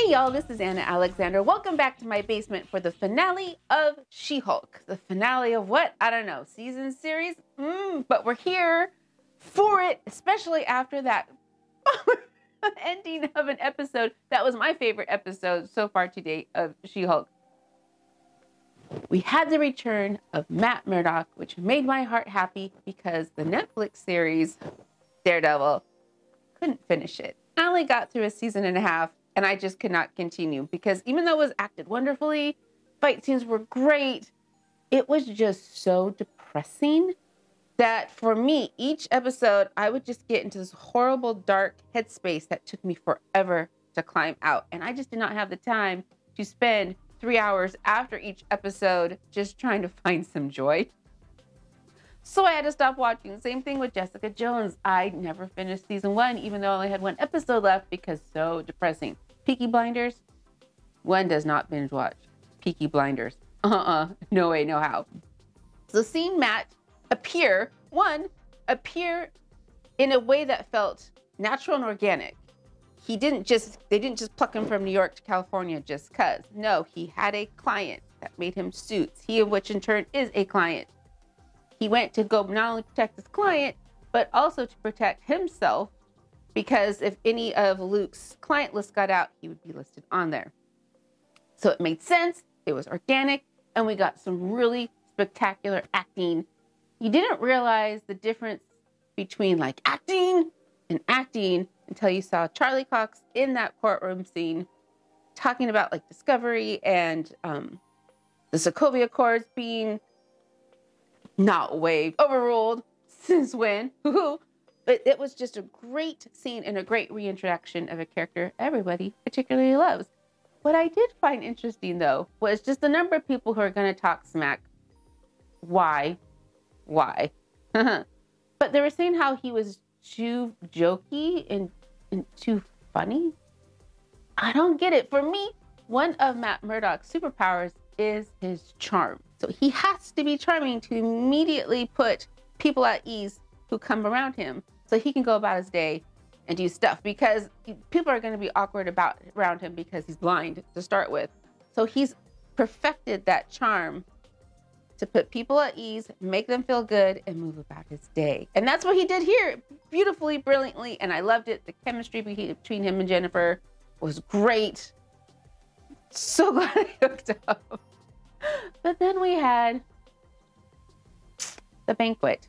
Hey y'all, this is Anna Alexander. Welcome back to my basement for the finale of She-Hulk. The finale of what? I don't know. Season series? But we're here for it, especially after that ending of an episode. That was my favorite episode so far to date of She-Hulk. We had the return of Matt Murdock, which made my heart happy because the Netflix series, Daredevil, couldn't finish it. I only got through a season and a half, and I just could not continue because even though it was acted wonderfully, fight scenes were great, it was just so depressing that for me, each episode, I would just get into this horrible, dark headspace that took me forever to climb out. And I just did not have the time to spend 3 hours after each episode just trying to find some joy. So I had to stop watching. Same thing with Jessica Jones. I never finished season 1, even though I only had 1 episode left because so depressing. Peaky Blinders, one does not binge watch Peaky Blinders. No way, no how. So seeing Matt appear in a way that felt natural and organic. They didn't just pluck him from New York to California just cause. No, he had a client that made him suits. He of which in turn is a client. He went to go not only protect his client, but also to protect himself, because if any of Luke's client list got out, he would be listed on there. So it made sense, it was organic, and we got some really spectacular acting. You didn't realize the difference between like acting and acting until you saw Charlie Cox in that courtroom scene talking about like discovery and the Sokovia Accords being not waived, overruled, since when? But it was just a great scene and a great reintroduction of a character everybody particularly loves. What I did find interesting though was just the number of people who are going to talk smack. Why? But they were saying how he was too jokey and too funny. I don't get it. For me, one of Matt Murdock's superpowers is his charm. So he has to be charming to immediately put people at ease who come around him so he can go about his day and do stuff, because people are going to be awkward around him because he's blind to start with. So he's perfected that charm to put people at ease, make them feel good, and move about his day. And that's what he did here beautifully, brilliantly, and I loved it. The chemistry between him and Jennifer was great. So glad I hooked up. But then we had the banquet.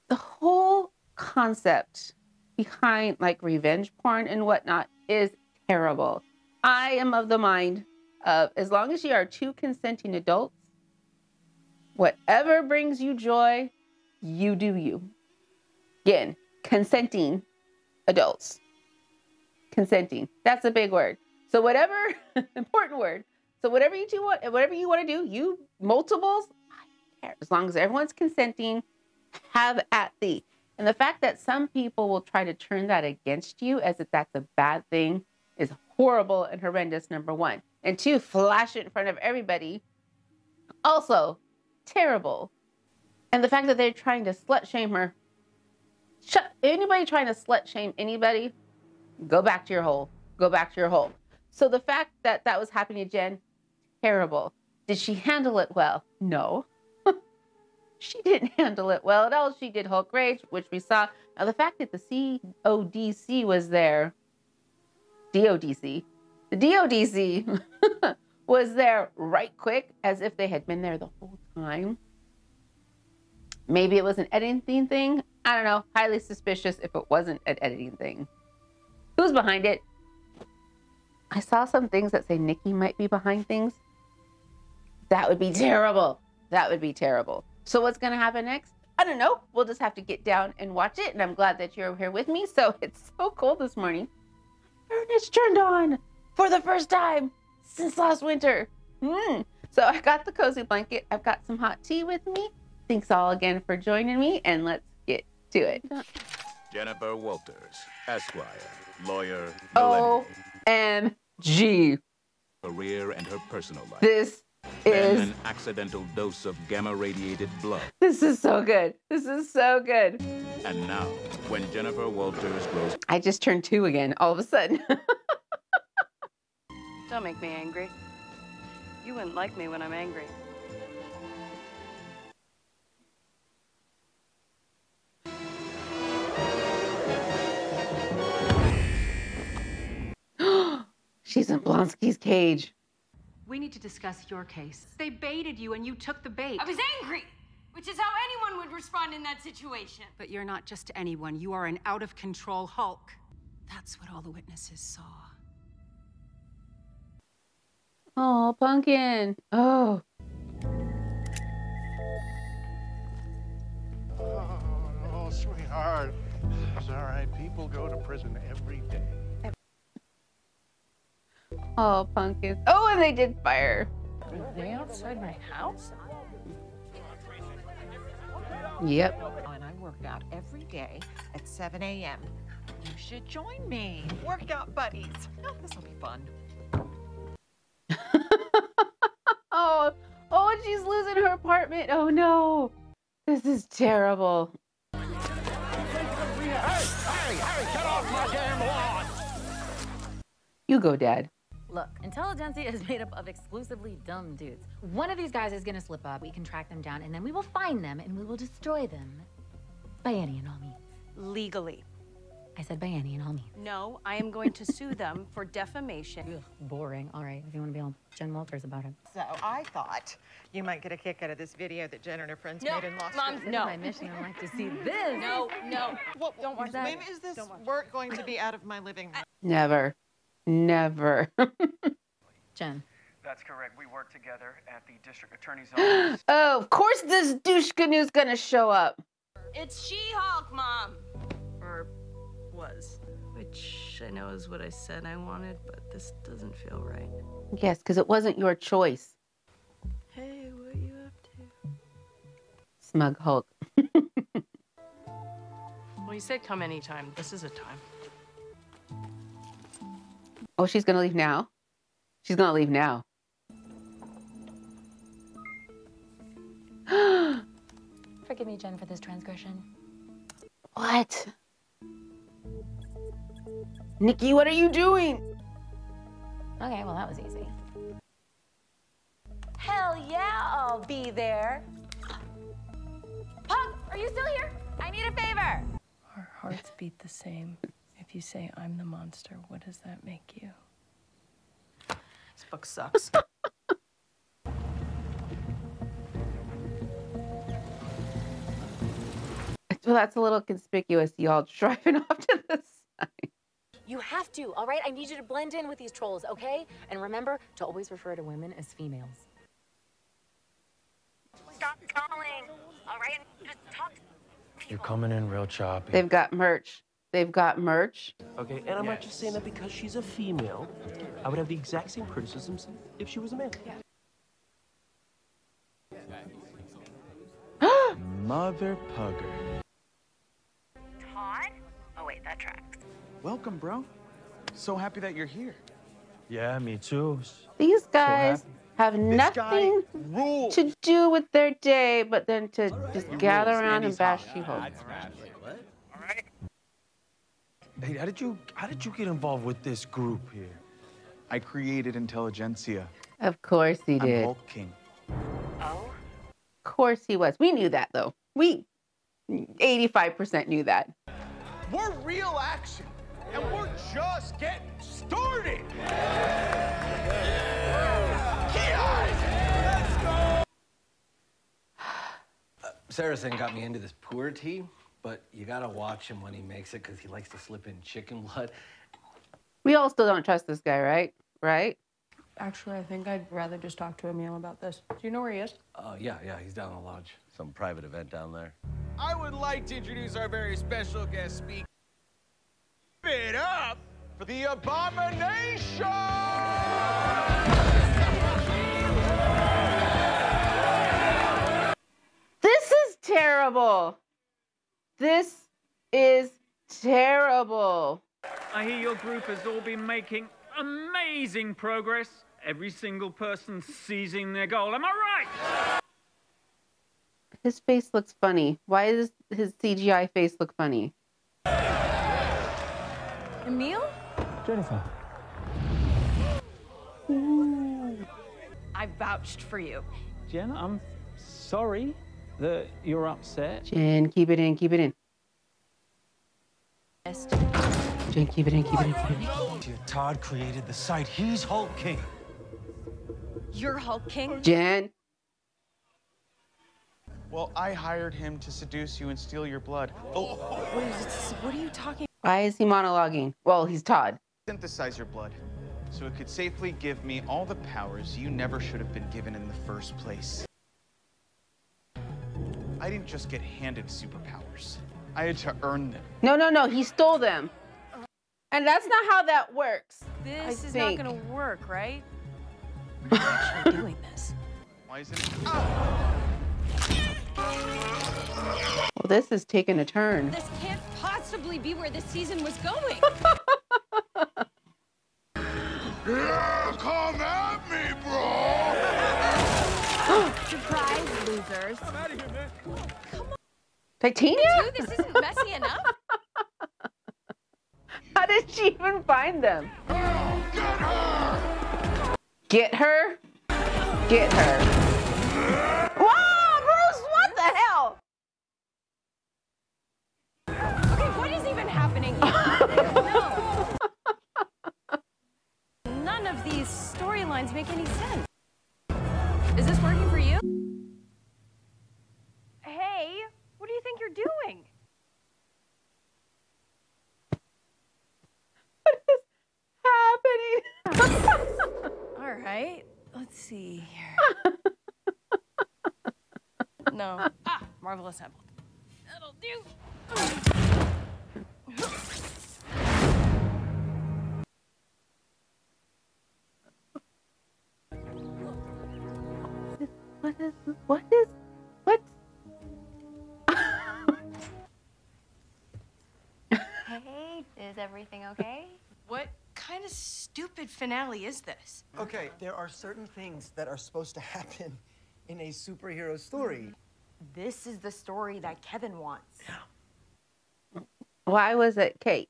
The whole concept behind like revenge porn and whatnot is terrible. I am of the mind of, as long as you are 2 consenting adults, whatever brings you joy, you do you. Again, consenting adults. Consenting. That's a big word. So whatever, important word. So whatever you want to do, you multiples, I don't care. As long as everyone's consenting, have at thee. And the fact that some people will try to turn that against you as if that's a bad thing is horrible and horrendous, number 1. And 2, flash it in front of everybody, also terrible. And the fact that they're trying to slut shame her. Anybody trying to slut shame anybody, go back to your hole. Go back to your hole. So the fact that that was happening to Jen, terrible. Did she handle it well? No. She didn't handle it well at all. She did Hulk Rage, which we saw. Now the fact that the CODC was there, DODC, the DODC was there right quick as if they had been there the whole time. Maybe it was an editing thing. I don't know. Highly suspicious if it wasn't an editing thing. Who's behind it? I saw some things that say Nikki might be behind things. That would be terrible. That would be terrible. So what's going to happen next? I don't know. We'll just have to get down and watch it. And I'm glad that you're here with me. So it's so cold this morning. Furnace turned on for the first time since last winter. So I got the cozy blanket. I've got some hot tea with me. Thanks all again for joining me. And let's get to it. Jennifer Walters, Esquire, lawyer, millennial. OMG. Career and her personal life. This Then an accidental dose of gamma-radiated blood. This is so good. This is so good. And now, when Jennifer Walters grows... I just turned 2 again, all of a sudden. Don't make me angry. You wouldn't like me when I'm angry. She's in Blonsky's cage. We need to discuss your case. They baited you and you took the bait. I was angry, which is how anyone would respond in that situation. But you're not just anyone. You are an out-of-control Hulk. That's what all the witnesses saw. Oh, Pumpkin. Oh. Oh, sweetheart. It's all right. People go to prison every day. Oh, Pumpkin. Oh, and they did fire. Are they outside my house? Yep. And I work out every day at 7 a.m. You should join me. Workout buddies. Oh, this will be fun. Oh, she's losing her apartment. Oh, no. This is terrible. Hey, get off my damn lawn! You go, Dad. Look, intelligentsia is made up of exclusively dumb dudes. One of these guys is gonna slip up, we can track them down, and then we will find them, and we will destroy them. By any and all means. Legally. I said by any and all means. No, I am going to sue them for defamation. Ugh, boring. All right, if you want to be all Jen Walters about it. So I thought you might get a kick out of this video that Jen and her friends made in Los Mom, Angeles. no. My mission, I'd like to see this. No. What, Don't watch that. when is this work going to be out of my living room? Never. Never. Jen. That's correct. We work together at the district attorney's office. Oh, of course this douche canoe's gonna show up. It's She-Hulk, Mom. Or was. Which I know is what I said I wanted, but this doesn't feel right. Yes, because it wasn't your choice. Hey, what you up to? Smug Hulk. Well, you said come anytime. This is a time. Oh, she's gonna leave now? She's gonna leave now. Forgive me, Jen, for this transgression. What? Nikki, what are you doing? Okay, well, that was easy. Hell yeah, I'll be there. Pug, are you still here? I need a favor. Our hearts beat the same. If you say I'm the monster, what does that make you? This book sucks. Well, that's a little conspicuous, y'all driving off to the side. You have to, all right? I need you to blend in with these trolls, okay? And remember to always refer to women as females. Stop calling, all right? Just talk. You're coming in real choppy. They've got merch. They've got merch. Okay, and I'm not just saying that because she's a female. I would have the exact same criticisms if she was a man. Mother Pugger. Todd? Oh, wait, that tracks. Welcome, bro. So happy that you're here. Yeah, me too. These guys have This nothing guy rules. to do with their day but then to just gather around and bash She-Hulk. Hey, how did you get involved with this group here? I created Intelligentsia. Of course he I'm did. Hulk King. Oh? Of course he was. We knew that, though. We 85% knew that. We're real action, and we're just getting started. Saracen got me into this puer tea, but you gotta watch him when he makes it because he likes to slip in chicken blood. We all still don't trust this guy, right? Right? Actually, I think I'd rather just talk to Emil about this. Do you know where he is? Yeah, he's down in the lodge. Some private event down there. I would like to introduce our very special guest speaker. Give it up for the Abomination! This is terrible. This is terrible. I hear your group has all been making amazing progress. every single person seizing their goal. Am I right? His face looks funny. Why does his CGI face look funny? Emil? Jennifer. I vouched for you. Jen, I'm sorry that you're upset. Jen, keep it in, keep it in. Jen, keep it in, keep it in, keep it in. Todd created the site. He's Hulk King. You're Hulk King? Jen. Well, I hired him to seduce you and steal your blood. Oh. What are you talking? Why is he monologuing? Well, he's Todd. Synthesize your blood, so it could safely give me all the powers you never should have been given in the first place. I didn't just get handed superpowers. I had to earn them. No, no, no, he stole them. And that's not how that works. This is not gonna work, right? I'm actually doing this. Why is it? Well, this is taking a turn. This can't possibly be where this season was going. Yeah, come at me, bro! Surprise, losers. I'm out of here, man. Come on. Titania? This isn't messy enough. How did she even find them? Get her! Get her? Get her. Wow, Bruce, what the hell? Okay, what is even happening here? No. None of these storylines make any sense. Is this working for you? Hey, what do you think you're doing? What is happening? All right, let's see here. No. Marvel assembled. That'll do. What? Hey, is everything okay? What kind of stupid finale is this? Okay, there are certain things that are supposed to happen in a superhero story. This is the story that Kevin wants. Why was it Kevin ...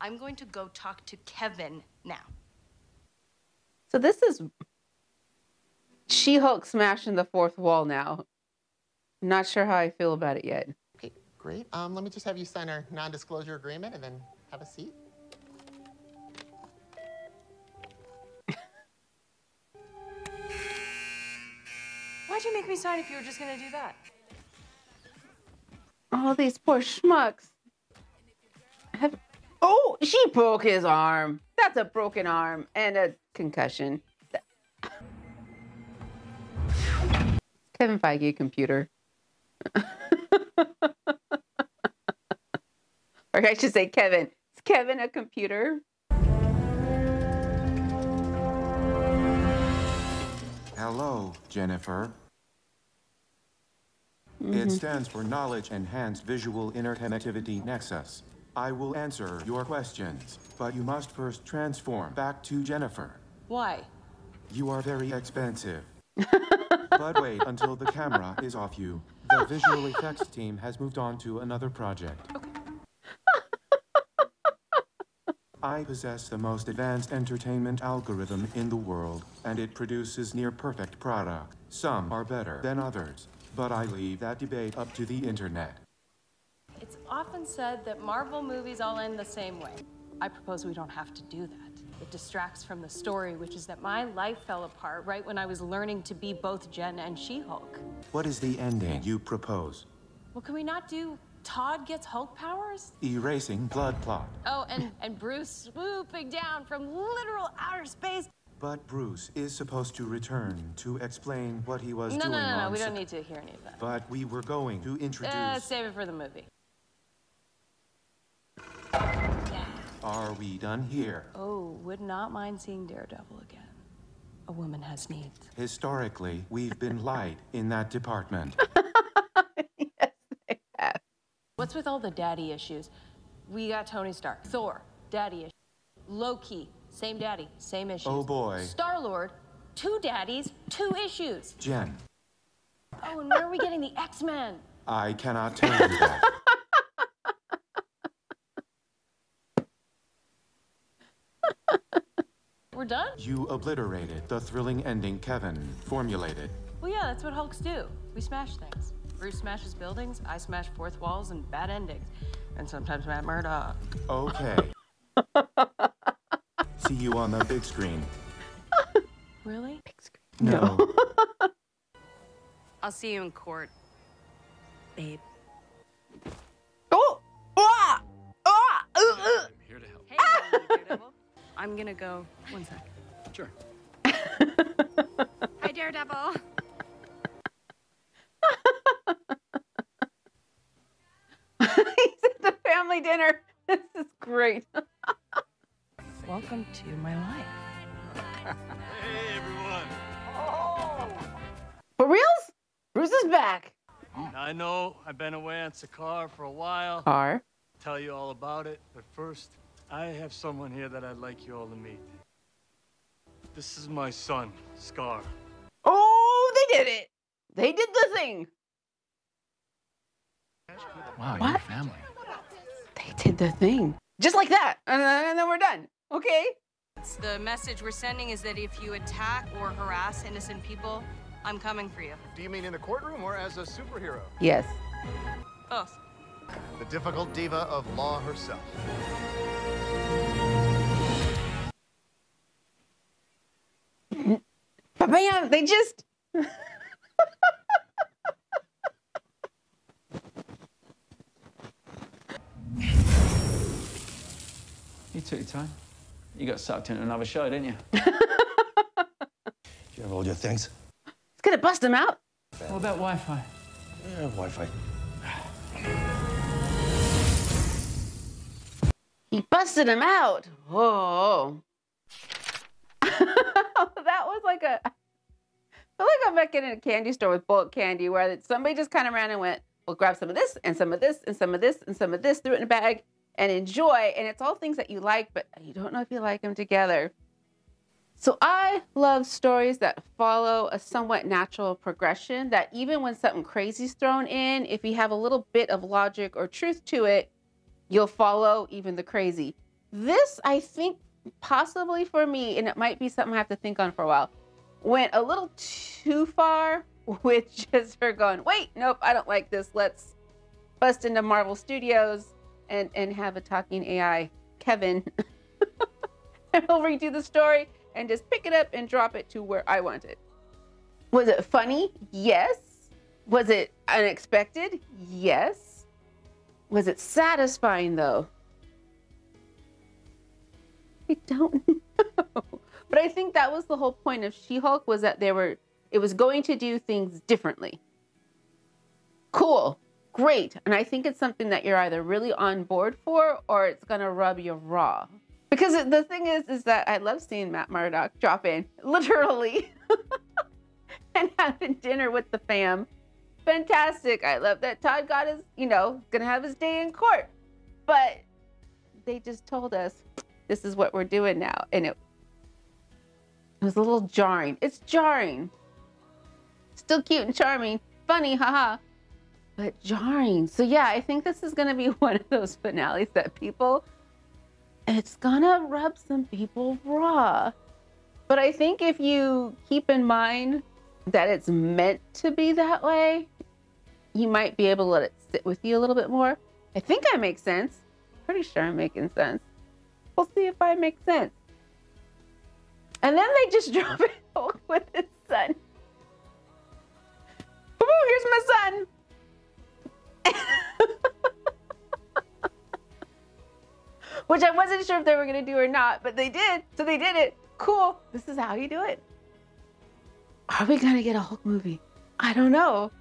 I'm going to go talk to Kevin now. So this is She-Hulk smashing the fourth wall now. I'm not sure how I feel about it yet. Okay, great. Let me just have you sign our non-disclosure agreement and then have a seat. Why'd you make me sign if you were just gonna do that? Oh, these poor schmucks. Oh, she broke his arm. That's a broken arm and a concussion. Kevin Feige computer. Or I should say Kevin. Is Kevin a computer? Hello, Jennifer. It stands for Knowledge Enhanced Visual Interconnectivity Nexus. I will answer your questions, but you must first transform back to Jennifer. Why? You are very expensive. But wait until the camera is off you. The visual effects team has moved on to another project. I possess the most advanced entertainment algorithm in the world, and it produces near-perfect product. Some are better than others, but I leave that debate up to the internet. It's often said that Marvel movies all end the same way. I propose we don't have to do that. It distracts from the story, which is that my life fell apart right when I was learning to be both Jen and She-Hulk. What is the ending you propose? Well, can we not do Todd gets Hulk powers? Erasing blood plot. Oh, and Bruce swooping down from literal outer space. But Bruce is supposed to return to explain what he was doing No, on we set. don't need to hear any of that. But we were going to introduce... Save it for the movie. Are we done here? Oh, would not mind seeing Daredevil again. A woman has needs. Historically, we've been light in that department. Yes, they have. What's with all the daddy issues? We got Tony Stark, Thor, daddy issues. Loki, Same daddy, same issues. Oh boy. Star-Lord, 2 daddies, 2 issues. Jen, Oh, and where are we getting the X-Men? I cannot tell you that. We're done? You obliterated the thrilling ending Kevin formulated. Well, yeah, that's what Hulks do. We smash things. Bruce smashes buildings, I smash fourth walls and bad endings. And sometimes Matt Murdock. Okay. See you on the big screen. Really? Big screen. No. I'll see you in court, babe. Oh! Ah! Ah! I'm here to help. Hey, Daredevil. I'm gonna go. One sec. Sure. Hi, Daredevil. He's at the family dinner. This is great. Welcome to my life. Hey, everyone. For reals? Bruce is back. I know I've been away on Sakaar for a while. Are? Tell you all about it, but first, I have someone here that I'd like you all to meet. This is my son, Scar. Oh, they did it. They did the thing. Wow, What? your family. They did the thing. Just like that. And then we're done. Okay. The message we're sending is that if you attack or harass innocent people, I'm coming for you. Do you mean in the courtroom or as a superhero? Yes. Both. The difficult diva of law herself. But man, they just... You took your time. You got sucked into another show, didn't you? Do you have all your things? It's gonna bust him out. What about Wi-Fi? Yeah, Wi-Fi. He busted him out. Whoa. That was like a... I feel like I'm back in a candy store with bulk candy where somebody just kind of ran and went, well, grab some of this and some of this and some of this and some of this, threw it in a bag and enjoy. And it's all things that you like, but you don't know if you like them together. So I love stories that follow a somewhat natural progression, that even when something crazy's thrown in, if you have a little bit of logic or truth to it, you'll follow even the crazy. This, I think, possibly for me, and it might be something I have to think on for a while, went a little too far with just her going, wait, nope, I don't like this. Let's bust into Marvel Studios and have a talking AI, Kevin. And he'll redo the story and just pick it up and drop it to where I want it. Was it funny? Yes. Was it unexpected? Yes. Was it satisfying though? I don't know. But I think that was the whole point of She-Hulk, was that it was going to do things differently. Cool. Great. And I think it's something that you're either really on board for or it's going to rub you raw. Because the thing is that I love seeing Matt Murdock drop in, literally, and having dinner with the fam. Fantastic. I love that Todd got his, going to have his day in court. But they just told us, this is what we're doing now. And it was a little jarring. It's jarring. Still cute and charming. Funny, haha. But jarring. So yeah, I think this is going to be one of those finales that it's going to rub some people raw. But I think if you keep in mind that it's meant to be that way, you might be able to let it sit with you a little bit more. I think I make sense. Pretty sure I'm making sense. We'll see if I make sense. And then they just drop it with his son. Boo, here's my son. Which I wasn't sure if they were going to do or not, but they did. So they did it. Cool. This is how you do it. Are we going to get a Hulk movie? I don't know.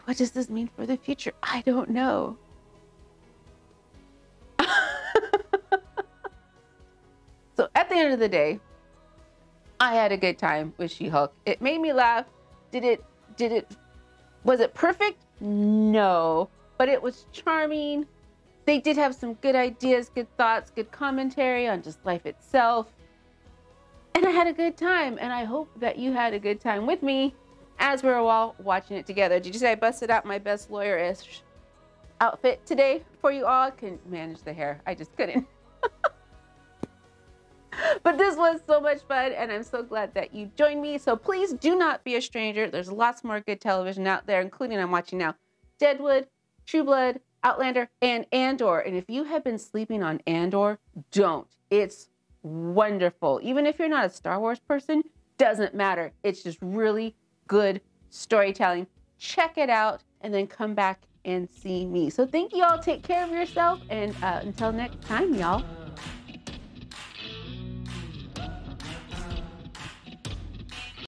What does this mean for the future? I don't know. So at the end of the day, I had a good time with She-Hulk. It made me laugh. Was it perfect? No, but it was charming. they did have some good ideas, good thoughts, good commentary on just life itself. And I had a good time, and I hope that you had a good time with me as we were all watching it together. Did you say I busted out my best lawyer-ish outfit today for you all? I couldn't manage the hair. I just couldn't. But this was so much fun, and I'm so glad that you joined me. So please do not be a stranger. There's lots more good television out there, including I'm watching now Deadwood, True Blood, Outlander, and Andor. And if you have been sleeping on Andor, don't. It's wonderful. Even if you're not a Star Wars person, doesn't matter. It's just really good storytelling. Check it out and then come back and see me. So thank you all. Take care of yourself. And until next time, y'all.